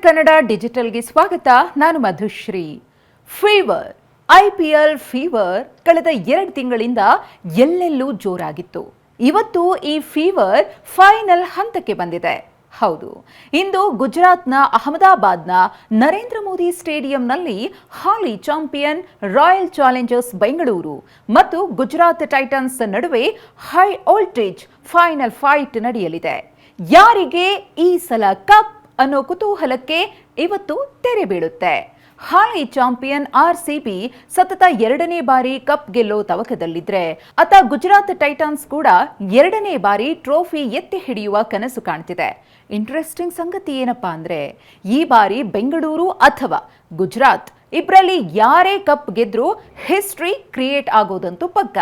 ಕನ್ನಡ ಡಿಜಿಟಲ್ಗೆ ಸ್ವಾಗತ. ನಾನು Madhushree. Fever IPL fever ಕಳೆದ 2 ತಿಂಗಳಿಂದ ಎಲ್ಲೆಲ್ಲೂ ಜೋರಾಗಿತ್ತು. ಇವತ್ತು ಈ ಫೀವರ್ ಫೈನಲ್ ಹಂತಕ್ಕೆ ಬಂದಿದೆ. ಹೌದು, ಇಂದು ಗುಜರಾತ್ನ ಅಹಮದಾಬಾದ್ನ ನರೇಂದ್ರ ಮೋದಿ ಸ್ಟೇಡಿಯಂನಲ್ಲಿ ಹಾಲಿ ಚಾಂಪಿಯನ್ ರಾಯಲ್ ಚಾಲೆಂಜರ್ಸ್ ಬೆಂಗಳೂರು ಮತ್ತು ಗುಜರಾತ್ ಟೈಟನ್ಸ್ ನಡುವೆ ಹೈ ವೋಲ್ಟೇಜ್ ಫೈನಲ್ ಫೈಟ್ ನಡೆಯಲಿದೆ. ಯಾರಿಗೆ ಈ ಸಲ ಕಪ್ ಅನ್ನೋ ಕುತೂಹಲಕ್ಕೆ ಇವತ್ತು ತೆರೆ ಬೀಳುತ್ತೆ. ಹಾಲಿ ಚಾಂಪಿಯನ್ RCB ಸತತ 2ನೇ ಬಾರಿ ಕಪ್ ಗೆಲ್ಲೋ ತವಕದಲ್ಲಿದ್ರೆ, ಅತ್ತ ಗುಜರಾತ್ ಟೈಟನ್ಸ್ ಕೂಡ 2ನೇ ಬಾರಿ ಟ್ರೋಫಿ ಎತ್ತಿ ಹಿಡಿಯುವ ಕನಸು ಕಾಣ್ತಿದೆ. ಇಂಟ್ರೆಸ್ಟಿಂಗ್ ಸಂಗತಿ ಏನಪ್ಪಾ ಅಂದ್ರೆ, ಈ ಬಾರಿ ಬೆಂಗಳೂರು ಅಥವಾ ಗುಜರಾತ್ ಇಬ್ಬರಲ್ಲಿ ಯಾರೇ ಕಪ್ ಗೆದ್ರೂ ಹಿಸ್ಟ್ರಿ ಕ್ರಿಯೇಟ್ ಆಗೋದಂತೂ ಪಕ್ಕ.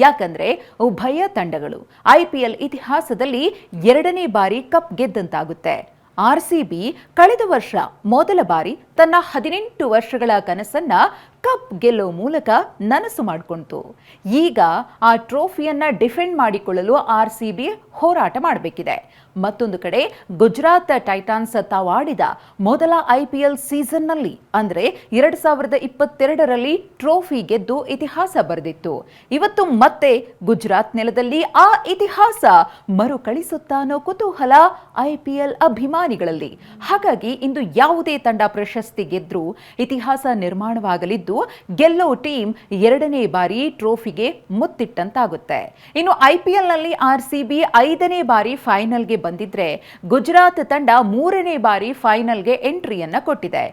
ಯಾಕಂದ್ರೆ ಉಭಯ ತಂಡಗಳು IPL ಇತಿಹಾಸದಲ್ಲಿ 2ನೇ ಬಾರಿ ಕಪ್ ಗೆದ್ದಂತಾಗುತ್ತೆ. RCB ಕಳೆದ ವರ್ಷ ಮೊದಲ ಬಾರಿ ತನ್ನ 18 ವರ್ಷಗಳ ಕನಸನ್ನ ಕಪ್ ಗೆಲ್ಲೋ ಮೂಲಕ ನನಸು ಮಾಡಿಕೊಂಡಿತು. ಈಗ ಆ ಟ್ರೋಫಿಯನ್ನ ಡಿಫೆಂಡ್ ಮಾಡಿಕೊಳ್ಳಲು RCB ಹೋರಾಟ ಮಾಡಬೇಕಿದೆ. ಮತ್ತೊಂದು ಕಡೆ ಗುಜರಾತ್ ಟೈಟಾನ್ಸ್ ತಾವಾಡಿದ ಮೊದಲ IPL ಸೀಸನ್ನಲ್ಲಿ ಅಂದ್ರೆ 2022ರಲ್ಲಿ ಟ್ರೋಫಿ ಗೆದ್ದು ಇತಿಹಾಸ ಬರೆದಿತ್ತು. ಇವತ್ತು ಮತ್ತೆ ಗುಜರಾತ್ ನೆಲದಲ್ಲಿ ಆ ಇತಿಹಾಸ ಮರುಕಳಿಸುತ್ತಾ ಅನ್ನೋ ಕುತೂಹಲ IPL ಅಭಿಮಾನಿಗಳಲ್ಲಿ. ಹಾಗಾಗಿ ಇಂದು ಯಾವುದೇ ತಂಡ ಪ್ರಶಸ್ತಿ ಗೆದ್ರೂ ಇತಿಹಾಸ ನಿರ್ಮಾಣವಾಗಲಿದ್ದು, ಗೆಲ್ಲೋ ಟೀಮ್ 2ನೇ ಬಾರಿ ಟ್ರೋಫಿಗೆ ಮುತ್ತಿಟ್ಟಂತಾಗುತ್ತೆ. ಇನ್ನು IPL ನಲ್ಲಿ RCB 5ನೇ ಬಾರಿ ಫೈನಲ್ಗೆ ಬಂದಿದ್ರೆ, ಗುಜರಾತ್ ತಂಡ 3ನೇ ಬಾರಿ ಫೈನಲ್ಗೆ ಎಂಟ್ರಿಯನ್ನ ಕೊಟ್ಟಿದೆ.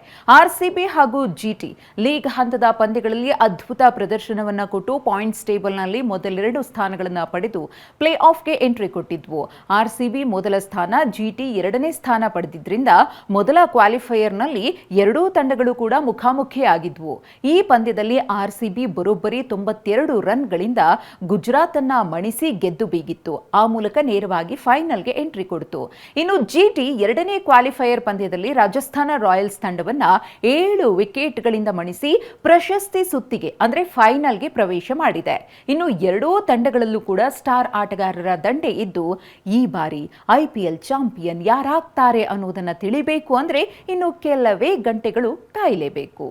RCB ಹಾಗೂ GT ಲೀಗ್ ಹಂತದ ಪಂದ್ಯಗಳಲ್ಲಿ ಅದ್ಭುತ ಪ್ರದರ್ಶನವನ್ನ ಕೊಟ್ಟು ಪಾಯಿಂಟ್ಸ್ ಟೇಬಲ್ನಲ್ಲಿ ಮೊದಲೆರಡು ಸ್ಥಾನಗಳನ್ನು ಪಡೆದು ಪ್ಲೇ ಆಫ್ಗೆ ಎಂಟ್ರಿ ಕೊಟ್ಟಿದ್ವು. RCB ಮೊದಲ ಸ್ಥಾನ, GT 2ನೇ ಸ್ಥಾನ ಪಡೆದಿದ್ರಿಂದ ಮೊದಲ ಕ್ವಾಲಿಫೈಯರ್ನಲ್ಲಿ ಎರಡೂ ತಂಡಗಳು ಕೂಡ ಮುಖಾಮುಖಿಯಾಗಿದ್ವು. ಈ ಪಂದ್ಯದಲ್ಲಿ RCB ಬರೋಬ್ಬರಿ 92 ರನ್ಗಳಿಂದ ಗುಜರಾತ್ ಅನ್ನ ಮಣಿಸಿ ಗೆದ್ದು ಬೀಗಿತ್ತು. ಆ ಮೂಲಕ ನೇರವಾಗಿ ಫೈನಲ್ಗೆ ಎಂಟ್ರಿ ಕೊಡ್ತು. ಇನ್ನು GT 2ನೇ ಕ್ವಾಲಿಫೈಯರ್ ಪಂದ್ಯದಲ್ಲಿ ರಾಜಸ್ಥಾನ ರಾಯಲ್ಸ್ ತಂಡವನ್ನ 7 ವಿಕೆಟ್ಗಳಿಂದ ಮಣಿಸಿ ಪ್ರಶಸ್ತಿ ಸುತ್ತಿಗೆ ಅಂದ್ರೆ ಫೈನಲ್ಗೆ ಪ್ರವೇಶ ಮಾಡಿದೆ. ಇನ್ನು ಎರಡೂ ತಂಡಗಳಲ್ಲೂ ಕೂಡ ಸ್ಟಾರ್ ಆಟಗಾರರ ದಂಡೆ ಇದ್ದು, ಈ ಬಾರಿ IPL ಚಾಂಪಿಯನ್ ಯಾರಾಗ್ತಾರೆ ಅನ್ನೋದನ್ನ ತಿಳಿಬೇಕು ಅಂದ್ರೆ ಇನ್ನು ಕೆಲವೇ ಗಂಟೆಗಳು ಕಾಯಲೇಬೇಕು.